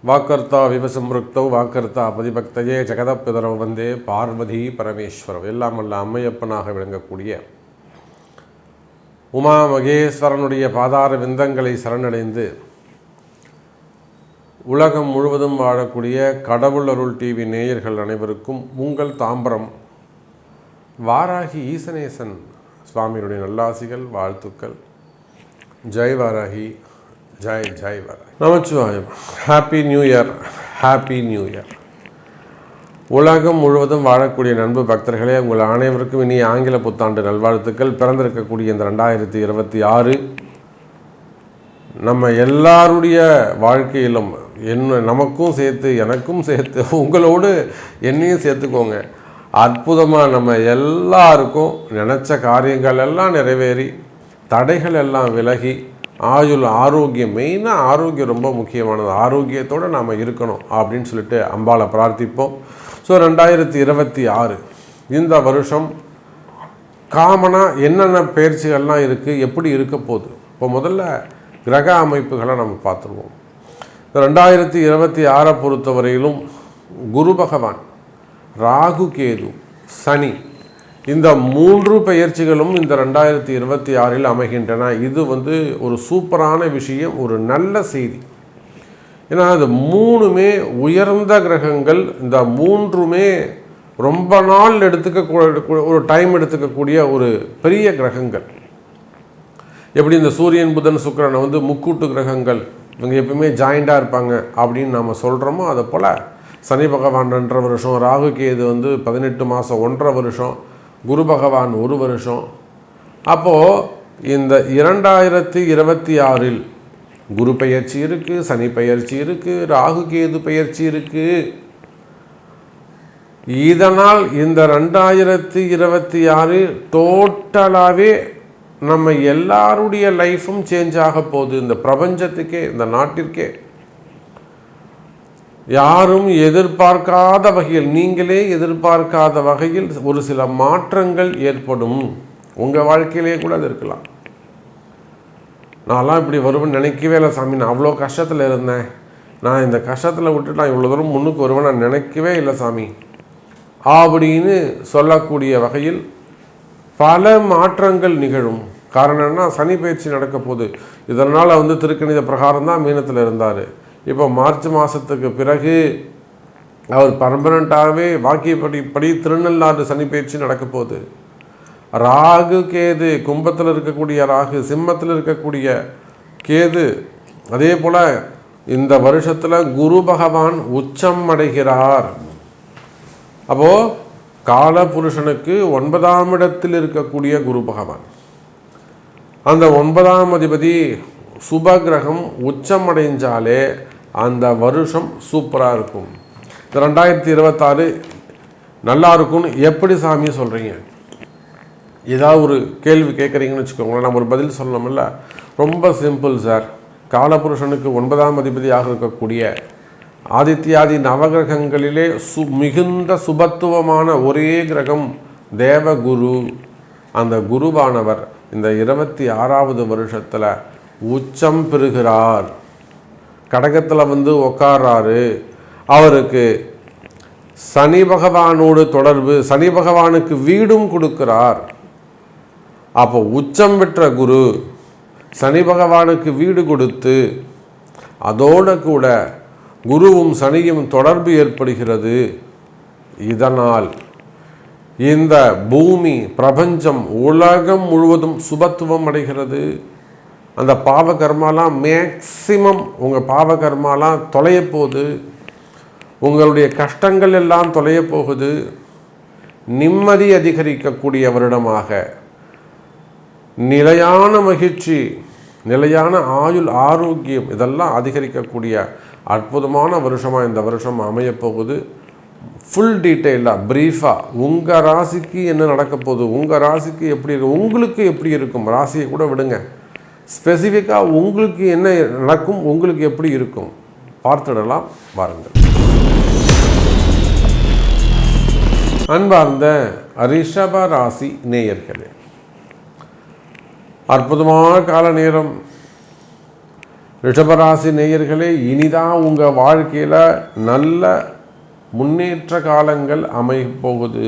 வாக்கர்த்தா விவசம்ருக்தௌ வாக்கர்த்தா பதிபக்தையே ஜெகதப்பிதரோ வந்தே பார்வதி பரமேஸ்வரவ். எல்லாம் அல்ல அம்மையப்பனாக விளங்கக்கூடிய உமா மகேஸ்வரனுடைய பாதார விந்தங்களை சரணடைந்து உலகம் முழுவதும் வாழக்கூடிய கடவுள் அருள் டிவி நேயர்கள் அனைவருக்கும் உங்கள் தாம்பரம் வாராகி ஈசனேசன் சுவாமியுடைய நல்லாசிகள், வாழ்த்துக்கள். Jai Varahi, Jai Jai Varahi. Namachivayam. Happy new year, happy new year. உலகம் முழுவதும் வாழக்கூடிய நண்பு பக்தர்களே, உங்கள் அனைவருக்கும் இனி ஆங்கில புத்தாண்டு நல்வாழ்த்துக்கள். பிறந்திருக்கக்கூடிய இந்த 2026 நம்ம எல்லாருடைய வாழ்க்கையிலும் நமக்கும் சேர்த்து எனக்கும் சேர்த்து உங்களோடு என்னையும் சேர்த்துக்கோங்க. அற்புதமாக நம்ம எல்லாருக்கும் நினச்ச காரியங்கள் எல்லாம் நிறைவேறி தடைகள் எல்லாம் விலகி ஆயுள் ஆரோக்கியம், மெயினாக ஆரோக்கியம் ரொம்ப முக்கியமானது. ஆரோக்கியத்தோடு நாம் இருக்கணும் அப்படின்னு சொல்லிட்டு அம்பாளை பிரார்த்திப்போம். ஸோ 2026 இந்த வருஷம் காமனாக என்னென்ன பயிற்சிகள்லாம் இருக்குது, எப்படி இருக்க போகுது. இப்போ முதல்ல கிரக அமைப்புகளை நம்ம பார்த்துருவோம். 2026 பொறுத்தவரையிலும் குரு பகவான், ராகு கேது, சனி, இந்த 3 பெயர்ச்சிகளும் இந்த 2026 அமைகின்றன. இது ஒரு சூப்பரான விஷயம், ஒரு நல்ல செய்தி. ஏன்னா அது 3மே உயர்ந்த கிரகங்கள். இந்த 3மே ரொம்ப நாள் ஒரு டைம் எடுத்துக்கக்கூடிய ஒரு பெரிய கிரகங்கள். எப்படி இந்த சூரியன் புதன் சுக்கிரனை முக்கூட்டு கிரகங்கள், இவங்க எப்பவுமே ஜாயிண்டாக இருப்பாங்க அப்படின்னு நம்ம சொல்கிறோமோ, அதை போல் சனி பகவான் 2.5 வருஷம், ராகு கேது 18 மாதம் 1.5 வருஷம், குரு பகவான் 1 வருஷம். அப்போது இந்த 2026 குரு பெயர்ச்சி இருக்குது, சனி பெயர்ச்சி இருக்குது, ராகு கேது பெயர்ச்சி இருக்குது. இதனால் இந்த 2026 டோட்டலாகவே நம்ம எல்லாருடைய லைஃப்பும் சேஞ்ச் ஆக போகுது. இந்த பிரபஞ்சத்துக்கே, இந்த நாட்டிற்கே யாரும் எதிர்பார்க்காத வகையில், நீங்களே எதிர்பார்க்காத வகையில் ஒரு சில மாற்றங்கள் ஏற்படும். உங்கள் வாழ்க்கையிலே கூட அது இருக்கலாம். நான்லாம் இப்படி வருவேன்னு நினைக்கவே இல்லை சாமி, நான் அவ்வளோ கஷ்டத்தில் இருந்தேன், நான் இந்த கஷ்டத்தில் விட்டுட்டு நான் இவ்வளோ தூரம் முன்னுக்கு வருவேன் நான் நினைக்கவே இல்லை சாமி அப்படின்னு சொல்லக்கூடிய வகையில் பல மாற்றங்கள் நிகழும். காரணம் என்ன? சனி பயிற்சி நடக்க போகுது. இதனால் திருக்கணித பிரகாரம் தான் மீனத்தில் இருந்தார். இப்போ மார்ச் மாதத்துக்கு பிறகு அவர் பர்மனண்ட்டாகவே வாக்கியப்படி திருநள்ளாறு சனி பயிற்சி நடக்க போகுது. ராகு கேது, கும்பத்தில் இருக்கக்கூடிய ராகு, சிம்மத்தில் இருக்கக்கூடிய கேது, அதே போல் இந்த வருஷத்தில் குரு பகவான் உச்சம் அடைகிறார். அப்போது காலபுருஷனுக்கு 9ஆம் இடத்தில் இருக்கக்கூடிய குரு பகவான், அந்த 9ஆம் அதிபதி சுபகிரகம் உச்சம் அடைஞ்சாலே அந்த வருஷம் சூப்பராக இருக்கும். இந்த 2026 நல்லா இருக்கும்னு எப்படி சாமி சொல்கிறீங்க? ஏதாவது ஒரு கேள்வி கேட்குறீங்கன்னு வச்சுக்கோங்களேன், நம்ம ஒரு பதில் சொல்லணும்ல. ரொம்ப சிம்பிள் சார். காலபுருஷனுக்கு 9ஆம் அதிபதியாக இருக்கக்கூடிய ஆதித்யாதி நவகிரகங்களிலே மிகுந்த சுபத்துவமான ஒரே கிரகம் தேவகுரு. அந்த குருவானவர் இந்த 26வது வருஷத்தில் உச்சம் பெறுகிறார். கடகத்தில் உட்கார்றாரு. அவருக்கு சனி பகவானோடு தொடர்பு, சனி பகவானுக்கு வீடும் கொடுக்கிறார். அப்போ உச்சம் பெற்ற குரு சனி பகவானுக்கு வீடு கொடுத்து அதோடு கூட குருவும் சனியும் தொடர்பு ஏற்படுகிறது. இதனால் இந்த பூமி, பிரபஞ்சம், உலகம் முழுவதும் சுபத்துவம் அடைகிறது. அந்த பாவகர்மாலாம் மேக்சிமம், உங்கள் பாவகர்மாலாம் தொலைய போகுது. உங்களுடைய கஷ்டங்கள் எல்லாம் தொலைய போகுது. நிம்மதி அதிகரிக்கக்கூடிய வருடமாக, நிலையான மகிழ்ச்சி, நிலையான ஆயுள் ஆரோக்கியம் இதெல்லாம் அதிகரிக்கக்கூடிய அற்புதமான வருஷமாக இந்த வருஷம் அமையப்போகுது. ஃபுல் டீட்டெயிலாக ப்ரீஃபாக உங்கள் ராசிக்கு என்ன நடக்க போகுது, உங்கள் ராசிக்கு எப்படி இருக்கும், உங்களுக்கு எப்படி இருக்கும், ராசியை கூட விடுங்க, ஸ்பெசிஃபிக்காக உங்களுக்கு என்ன நடக்கும், உங்களுக்கு எப்படி இருக்கும் பார்த்துடலாம் வாருங்கள். அன்பார்ந்த ரிஷப ராசி நேயர்களே, அற்புதமான கால நேரம். ரிஷபராசி நேயர்களே, இனிதான் உங்கள் வாழ்க்கையில் நல்ல முன்னேற்ற காலங்கள் அமையப்போகுது.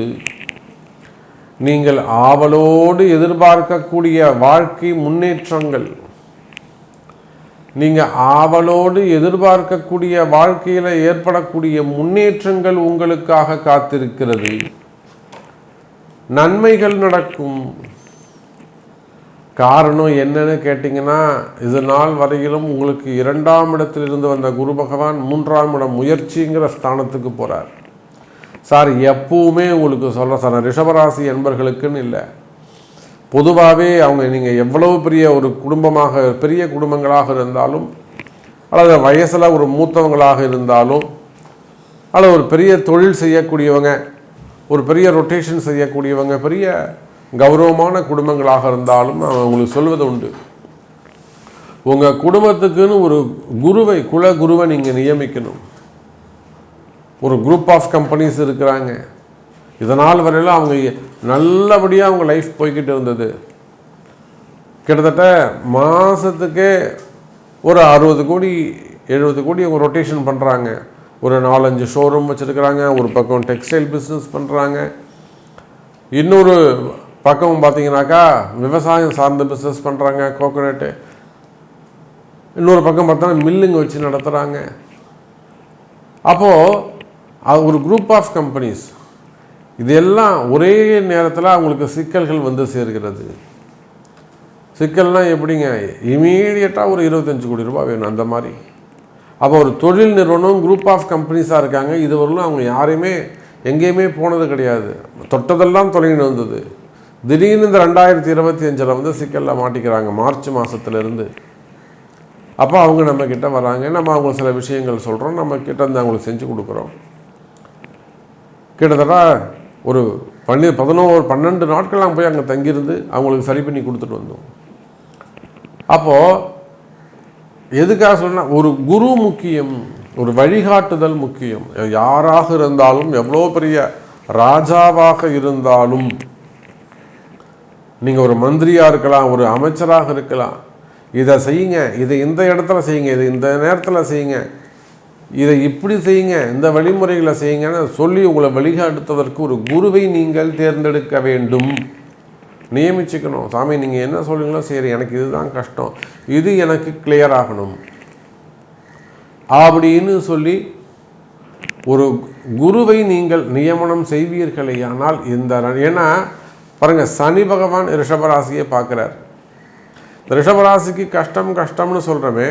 நீங்கள் ஆவலோடு எதிர்பார்க்கக்கூடிய வாழ்க்கை முன்னேற்றங்கள், நீங்கள் ஆவலோடு எதிர்பார்க்கக்கூடிய வாழ்க்கையில் ஏற்படக்கூடிய முன்னேற்றங்கள் உங்களுக்காக காத்திருக்கிறது. நன்மைகள் நடக்கும். காரணம் என்னன்னு கேட்டிங்கன்னா, இது நாள் வரையிலும் உங்களுக்கு 2ஆம் இடத்தில் இருந்து வந்த குரு பகவான் 3ஆம் இடம் முயற்சிங்கிற ஸ்தானத்துக்கு போகிறார். சார் எப்பவுமே உங்களுக்கு சொல்கிறேன் சார், ரிஷபராசி என்பர்களுக்குன்னு இல்லை, பொதுவாகவே அவங்க நீங்கள் எவ்வளவு பெரிய ஒரு குடும்பமாக, பெரிய குடும்பங்களாக இருந்தாலும், அல்லது வயசில் ஒரு மூத்தவங்களாக இருந்தாலும், அல்லது ஒரு பெரிய தொழில் செய்யக்கூடியவங்க, ஒரு பெரிய ரொட்டேஷன் செய்யக்கூடியவங்க, பெரிய கௌரவமான குடும்பங்களாக இருந்தாலும் நான் உங்களுக்கு சொல்வது உண்டு, உங்கள் குடும்பத்துக்குன்னு ஒரு குருவை, குல குருவை நீங்கள் நியமிக்கணும். ஒரு குரூப் ஆஃப் கம்பெனிஸ் இருக்கிறாங்க, இதனால் வரையிலும் அவங்க நல்லபடியாக அவங்க லைஃப் போய்கிட்டு இருந்தது. கிட்டத்தட்ட மாதத்துக்கே ஒரு 60 கோடி 70 கோடி அவங்க ரொட்டேஷன் பண்ணுறாங்க. ஒரு 4-5 ஷோரூம் வச்சுருக்கிறாங்க. ஒரு பக்கம் டெக்ஸ்டைல் பிஸ்னஸ் பண்ணுறாங்க. இன்னொரு பக்கம் பார்த்தீங்கன்னாக்கா விவசாயம் சார்ந்த பிஸ்னஸ் பண்ணுறாங்க, கோகோனட்டு. இன்னொரு பக்கம் பார்த்தோன்னா மில்லுங்க வச்சு நடத்துகிறாங்க. அப்போது ஒரு குரூப் ஆஃப் கம்பெனிஸ், இதெல்லாம் ஒரே நேரத்தில் அவங்களுக்கு சிக்கல்கள் வந்து சேர்கிறது. சிக்கல்னால் எப்படிங்க, இமீடியட்டாக ஒரு 25 கோடி ரூபாய் வேணும், அந்த மாதிரி. அப்போ ஒரு தொழில் நிறுவனம் குரூப் ஆஃப் கம்பெனிஸாக இருக்காங்க. இதுவரையிலும் அவங்க யாரையுமே எங்கேயுமே போனது கிடையாது, தொட்டதெல்லாம் தொலைன்னு வந்தது. திடீர்னு இந்த 2025 வந்து சிக்கலில் மாட்டிக்கிறாங்க, மார்ச் மாதத்துலேருந்து. அப்போ அவங்க நம்மக்கிட்ட வராங்க, நம்ம அவங்க சில விஷயங்கள் சொல்கிறோம், நம்ம கிட்ட இருந்து அவங்களுக்கு செஞ்சு கொடுக்குறோம். கிட்டத்தட்ட ஒரு 12 நாட்கள் நாங்கள் போய் அங்கே தங்கியிருந்து அவங்களுக்கு சரி பண்ணி கொடுத்துட்டு வந்தோம். அப்போது எதுக்காக சொன்னால், ஒரு குரு முக்கியம், ஒரு வழிகாட்டுதல் முக்கியம். யாராக இருந்தாலும், எவ்வளோ பெரிய ராஜாவாக இருந்தாலும், நீங்கள் ஒரு மந்திரியாக இருக்கலாம், ஒரு அமைச்சராக இருக்கலாம், இதை செய்யுங்க, இதை இந்த இடத்துல செய்யுங்க, இதை இந்த நேரத்தில் செய்யுங்க, இதை இப்படி செய்யுங்க, இந்த வழிமுறைகளை செய்யுங்கன்னு சொல்லி உங்களை வழிகாட்டுவதற்கு ஒரு குருவை நீங்கள் தேர்ந்தெடுக்க வேண்டும், நியமிச்சுக்கணும். சாமி நீங்கள் என்ன சொல்லுங்களோ சரி, எனக்கு இதுதான் கஷ்டம், இது எனக்கு கிளியர் ஆகணும் அப்படின்னு சொல்லி ஒரு குருவை நீங்கள் நியமனம் செய்வீர்களே. ஆனால் ஏன்னா பாருங்கள், சனி பகவான் ரிஷபராசியை பார்க்குறார். இந்த ரிஷபராசிக்கு கஷ்டம்னு சொல்கிறோமே,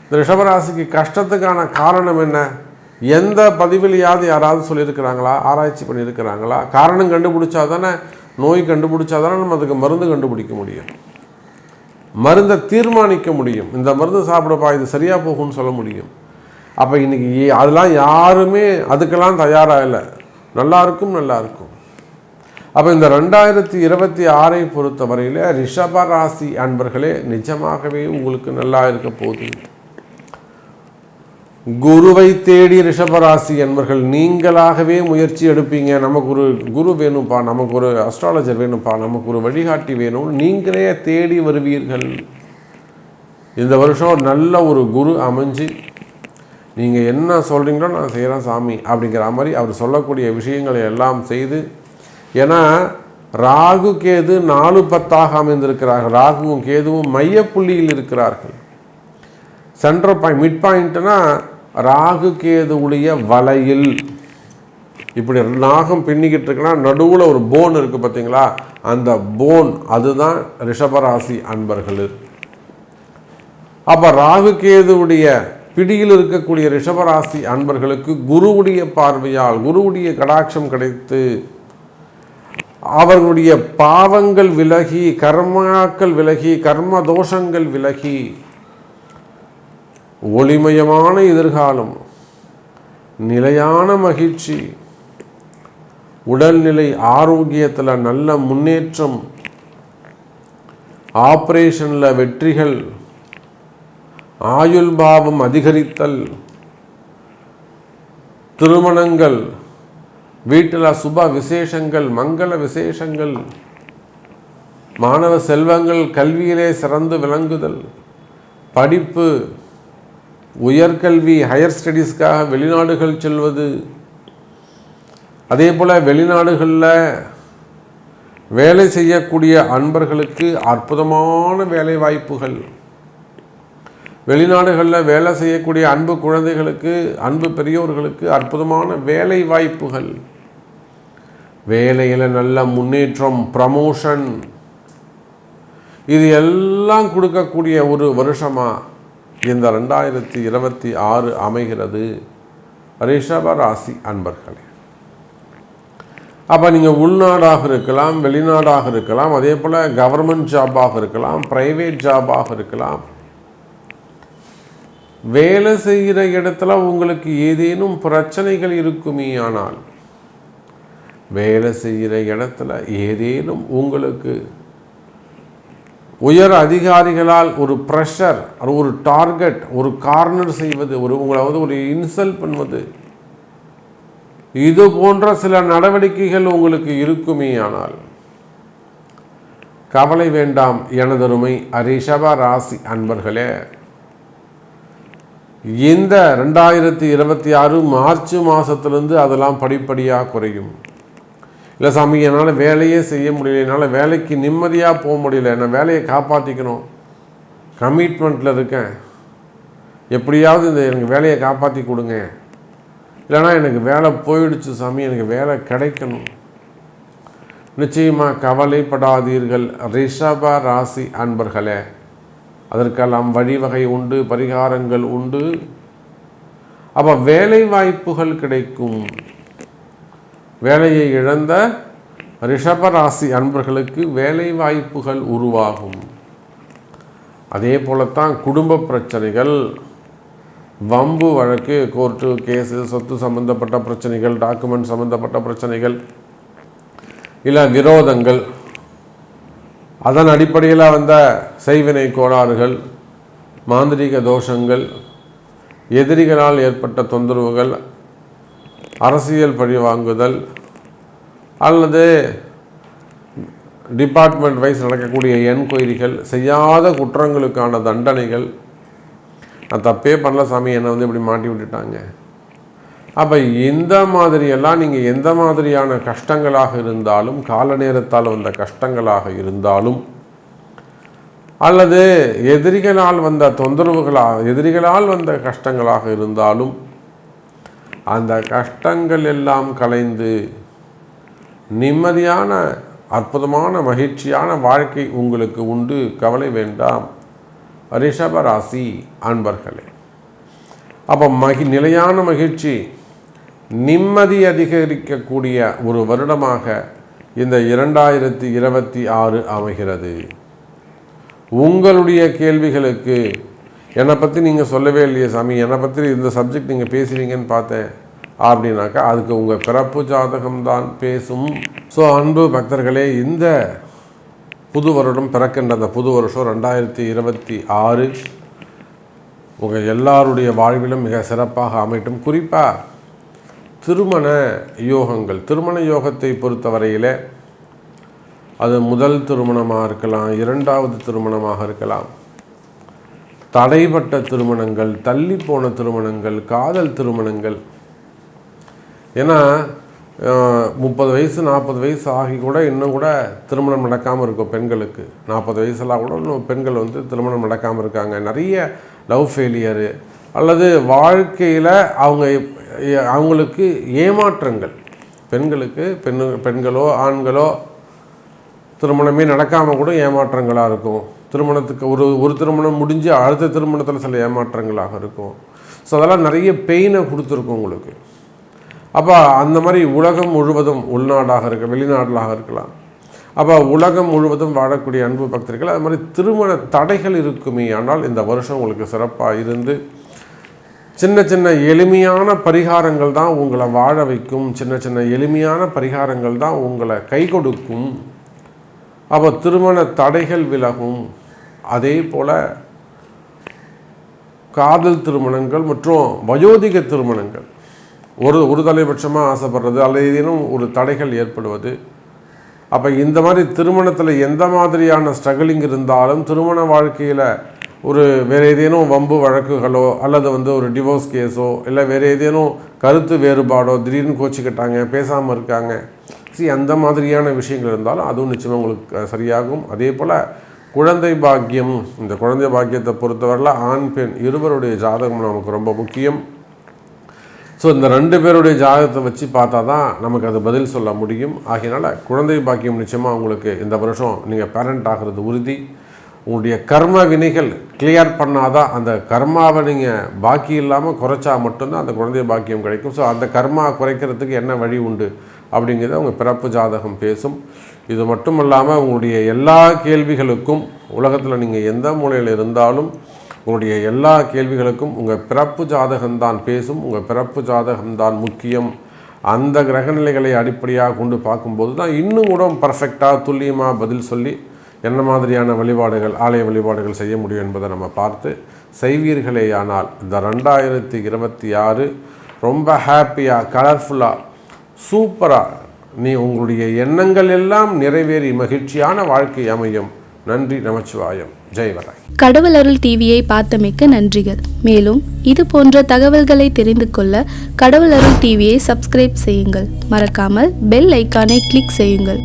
இந்த ரிஷபராசிக்கு கஷ்டத்துக்கான காரணம் என்ன? எந்த பதிவிலையாவது யாராவது சொல்லியிருக்கிறாங்களா, ஆராய்ச்சி பண்ணியிருக்கிறாங்களா? காரணம் கண்டுபிடிச்சா தானே, நோய் கண்டுபிடிச்சா தானே நம்ம அதுக்கு மருந்து கண்டுபிடிக்க முடியும், மருந்தை தீர்மானிக்க முடியும். இந்த மருந்து சாப்பிடப்பா, இது சரியாக போகும்னு சொல்ல முடியும். அப்போ இன்றைக்கி அதெல்லாம் யாருமே அதுக்கெல்லாம் தயாராக இல்லை. நல்லா இருக்கும். அப்போ இந்த 2026 பொறுத்த வரையில் ரிஷபராசி அன்பர்களே, நிஜமாகவே உங்களுக்கு நல்லா இருக்க போகுது. குருவை தேடி ரிஷபராசி அன்பர்கள் நீங்களாகவே முயற்சி எடுப்பீங்க. நமக்கு ஒரு குரு வேணும்ப்பா, நமக்கு ஒரு அஸ்ட்ராலஜர் வேணும்ப்பா, நமக்கு ஒரு வழிகாட்டி வேணும், நீங்களே தேடி வருவீர்கள். இந்த வருஷம் நல்ல ஒரு குரு அமைஞ்சு நீங்கள் என்ன சொல்கிறீங்களோ நான் செய்கிறேன் சாமி அப்படிங்கிற மாதிரி அவர் சொல்லக்கூடிய விஷயங்களை எல்லாம் செய்து, ஏன்னா ராகு கேது 4-10 அமைந்திருக்கிறார்கள். ராகுவும் கேதுவும் மையப்புள்ளியில் இருக்கிறார்கள். சென்ட்ரல் பாயிண்ட், மிட் பாயிண்ட்னா ராகு கேதுவுடைய வலையில் இப்படி நாகம் பின்னிக்கிட்டு இருக்குன்னா நடுவில் ஒரு போன் இருக்குது பார்த்தீங்களா, அந்த போன் அதுதான் ரிஷபராசி அன்பர்கள். அப்போ ராகு கேதுவுடைய பிடியில் இருக்கக்கூடிய ரிஷபராசி அன்பர்களுக்கு குருவுடைய பார்வையால், குருவுடைய கடாட்சம் கிடைத்து, அவர்களுடைய பாவங்கள் விலகி, கர்மாக்கள் விலகி, கர்ம தோஷங்கள் விலகி, ஒளிமயமான எதிர்காலம், நிலையான மகிழ்ச்சி, உடல்நிலை ஆரோக்கியத்தில் நல்ல முன்னேற்றம், ஆப்ரேஷனில் வெற்றிகள், ஆயுள் பாவம் அதிகரித்தல், திருமணங்கள், வீட்டில் சுப விசேஷங்கள், மங்கள விசேஷங்கள், மாணவ செல்வங்கள் கல்வியிலே சிறந்து விளங்குதல், படிப்பு, உயர்கல்வி, ஹையர் ஸ்டடீஸ்க்காக வெளிநாடுகள் செல்வது, அதே போல் வெளிநாடுகளில் வேலை செய்யக்கூடிய அன்பர்களுக்கு அற்புதமான வேலை வாய்ப்புகள், வெளிநாடுகளில் வேலை செய்யக்கூடிய அன்பு குழந்தைகளுக்கு, அன்பு பெரியோர்களுக்கு அற்புதமான வேலை வாய்ப்புகள், வேலையில் நல்ல முன்னேற்றம், ப்ரமோஷன், இது எல்லாம் கொடுக்கக்கூடிய ஒரு வருஷமாக இந்த 2026 அமைகிறது ரிஷப ராசி அன்பர்களே. அப்போ நீங்கள் உள்நாடாக இருக்கலாம், வெளிநாடாக இருக்கலாம், அதே போல் கவர்மெண்ட் ஜாபாக இருக்கலாம், ப்ரைவேட் ஜாபாக இருக்கலாம். வேலை செய்கிற இடத்துல உங்களுக்கு ஏதேனும் பிரச்சனைகள் இருக்குமே, ஆனால் வேலை செய்கிற இடத்துல ஏதேனும் உங்களுக்கு உயர் அதிகாரிகளால் ஒரு ப்ரெஷர், ஒரு டார்கெட், ஒரு கார்னர் செய்வது, உங்களை ஒரு இன்சல்ட் பண்ணுவது, இது போன்ற சில நடவடிக்கைகள் உங்களுக்கு இருக்குமே, ஆனால் கவலை வேண்டாம் எனதருமை ரிஷப ராசி அன்பர்களே. இந்த 2026 மார்ச் மாதத்துலேருந்து அதெல்லாம் படிப்படியாக குறையும். இல்லை சாமி, என்னால் வேலையே செய்ய முடியல, என்னால் வேலைக்கு நிம்மதியாக போக முடியல, நான் வேலையை காப்பாற்றிக்கணும், கமிட்மெண்ட்டில் இருக்கேன், எப்படியாவது எனக்கு வேலையை காப்பாற்றி கொடுங்க, இல்லைனா எனக்கு வேலை போயிடுச்சு சாமி, எனக்கு வேலை கிடைக்கணும். நிச்சயமாக கவலைப்படாதீர்கள் ரிஷப ராசி அன்பர்களே. அதற்கெல்லாம் வழிவகை உண்டு, பரிகாரங்கள் உண்டு. அப்போ வேலை வாய்ப்புகள் கிடைக்கும். வேலையை இழந்த ரிஷபராசி அன்பர்களுக்கு வேலை வாய்ப்புகள் உருவாகும். அதே போலத்தான் குடும்ப பிரச்சனைகள், வம்பு வழக்கு, கோர்ட்டு கேஸு, சொத்து சம்பந்தப்பட்ட பிரச்சனைகள், டாக்குமெண்ட் சம்பந்தப்பட்ட பிரச்சனைகள், இல்லை விரோதங்கள், அதன் அடிப்படையில் வந்த செய்வினை கோளாறுகள், மாந்திரீக தோஷங்கள், எதிரிகளால் ஏற்பட்ட தொந்தரவுகள், அரசியல் பழி வாங்குதல், அல்லது டிபார்ட்மெண்ட் வைஸ் நடக்கக்கூடிய என்கொயரிகள், செய்யாத குற்றங்களுக்கான தண்டனைகள், நான் தப்பே பண்ணல சாமி, என்னை இப்படி மாட்டி விட்டுட்டாங்க. அப்போ இந்த மாதிரியெல்லாம் நீங்கள் எந்த மாதிரியான கஷ்டங்களாக இருந்தாலும், கால நேரத்தால் வந்த கஷ்டங்களாக இருந்தாலும், அல்லது எதிரிகளால் வந்த தொந்தரவுகளாக, எதிரிகளால் வந்த கஷ்டங்களாக இருந்தாலும், அந்த கஷ்டங்கள் எல்லாம் கலைந்து நிம்மதியான அற்புதமான மகிழ்ச்சியான வாழ்க்கை உங்களுக்கு உண்டு. கவலை வேண்டாம் ரிஷப ராசி அன்பர்களே. அப்போ நிலையான மகிழ்ச்சி, நிம்மதி அதிகரிக்கக்கூடிய ஒரு வருடமாக இந்த 2026 அமைகிறது. உங்களுடைய கேள்விகளுக்கு, என்னை பற்றி நீங்கள் சொல்லவே இல்லையே சாமி, என்னை பற்றி இந்த சப்ஜெக்ட் நீங்கள் பேசுகிறீங்கன்னு பார்த்தேன் அப்படின்னாக்கா, அதுக்கு உங்கள் பிறப்பு ஜாதகம்தான் பேசும். ஸோ அன்பு பக்தர்களே, இந்த புது வருடம் பிறக்கின்ற அந்த புது வருஷம் 2026 உங்கள் எல்லாருடைய வாழ்விலும் மிக சிறப்பாக அமையட்டும். குறிப்பாக திருமண யோகங்கள், திருமண யோகத்தை பொறுத்தவரையில் அது முதல் திருமணமாக இருக்கலாம், இரண்டாவது திருமணமாக இருக்கலாம், தடைப்பட்ட திருமணங்கள், தள்ளி போன திருமணங்கள், காதல் திருமணங்கள். ஏன்னா 30 வயசு 40 வயசு ஆகி கூட இன்னும் கூட திருமணம் நடக்காமல் இருக்கும் பெண்களுக்கு. 40 வயசுலாம் கூட இன்னும் பெண்கள் திருமணம் நடக்காமல் இருக்காங்க. நிறைய லவ் ஃபெயிலியரு, அல்லது வாழ்க்கையில் அவங்களுக்கு ஏமாற்றங்கள், பெண்களுக்கு பெண்களோ ஆண்களோ திருமணமே நடக்காமல் கூட ஏமாற்றங்களாக இருக்கும். திருமணத்துக்கு ஒரு திருமணம் முடிஞ்சு அடுத்த திருமணத்தில் சில ஏமாற்றங்களாக இருக்கும். ஸோ அதெல்லாம் நிறைய பெயினை கொடுத்துருக்கும் உங்களுக்கு. அப்போ அந்த மாதிரி உலகம் முழுவதும், உள்நாடாக இருக்க வெளிநாடாக இருக்கலாம், அப்போ உலகம் முழுவதும் வாழக்கூடிய அன்பு பக்தர்கள், அது மாதிரி திருமண தடைகள் இருக்குமே, ஆனால் இந்த வருஷம் உங்களுக்கு சிறப்பாக இருந்து சின்ன சின்ன எளிமையான பரிகாரங்கள் தான் உங்களை வாழ வைக்கும். சின்ன சின்ன எளிமையான பரிகாரங்கள் தான் உங்களை கை கொடுக்கும். அப்போ திருமண தடைகள் விலகும். அதே போல் காதல் திருமணங்கள் மற்றும் வயோதிக திருமணங்கள், ஒரு தலைபட்சமாக ஆசைப்படுறது அல்லது ஏதேனும் ஒரு தடைகள் ஏற்படுவது. அப்போ இந்த மாதிரி திருமணத்தில் எந்த மாதிரியான ஸ்ட்ரகிளிங் இருந்தாலும், திருமண வாழ்க்கையில் ஒரு வேறு ஏதேனும் வம்பு வழக்குகளோ அல்லது வந்து ஒரு டிவோர்ஸ் கேஸோ இல்லை வேறு ஏதேனும் கருத்து வேறுபாடோ திடீர்னு கோச்சிக்கிட்டாங்க பேசாமல் இருக்காங்க அந்த மாதிரியான விஷயங்கள் இருந்தாலும் அதுவும் நிச்சயமாக உங்களுக்கு சரியாகும். அதே போல் குழந்தை பாக்கியம், இந்த குழந்தை பாக்கியத்தை பொறுத்தவரையில் ஆண் பெண் இருவருடைய ஜாதகம் நமக்கு ரொம்ப முக்கியம். ஸோ இந்த 2 பேருடைய ஜாதகத்தை வச்சு பார்த்தா தான் நமக்கு அது பதில் சொல்ல முடியும். ஆகையினால குழந்தை பாக்கியம் நிச்சயமாக உங்களுக்கு இந்த வருஷம் நீங்கள் பேரண்ட் ஆகிறது உறுதி. உங்களுடைய கர்ம வினைகள் கிளியர் பண்ணாதான் அந்த கர்மாவை நீங்கள் பாக்கி இல்லாமல் குறைச்சா மட்டும்தான் அந்த குழந்தை பாக்கியம் கிடைக்கும். ஸோ அந்த கர்மா குறைக்கிறதுக்கு என்ன வழி உண்டு அப்படிங்கிறத உங்கள் பிறப்பு ஜாதகம் பேசும். இது மட்டும் இல்லாமல் உங்களுடைய எல்லா கேள்விகளுக்கும் உலகத்தில் நீங்கள் எந்த மூலையில் இருந்தாலும் உங்களுடைய எல்லா கேள்விகளுக்கும் உங்கள் பிறப்பு ஜாதகம்தான் பேசும். உங்கள் பிறப்பு ஜாதகம்தான் முக்கியம். அந்த கிரகநிலைகளை அடிப்படையாக கொண்டு பார்க்கும்போது தான் இன்னும் கூட பர்ஃபெக்டாக துல்லியமாக பதில் சொல்லி என்ன மாதிரியான வழிபாடுகள் ஆலய வழிபாடுகள் செய்ய முடியும் என்பதை நம்ம பார்த்து செய்வீர்களேயானால் இந்த 2026 ரொம்ப ஹாப்பியாக கலர்ஃபுல்லாக சூப்பராக நீ உங்களுடைய எண்ணங்கள் எல்லாம் நிறைவேறி மகிழ்ச்சியான வாழ்க்கை அமையும். நன்றி, நமச்சிவாயம், ஜெய்வராய். கடவுள் அருள் டிவியை பார்த்தமைக்க நன்றிகள். மேலும் இது போன்ற தகவல்களை தெரிந்து கொள்ள கடவுள் அருள் டிவியை சப்ஸ்கிரைப் செய்யுங்கள். மறக்காமல் பெல் ஐக்கானை கிளிக் செய்யுங்கள்.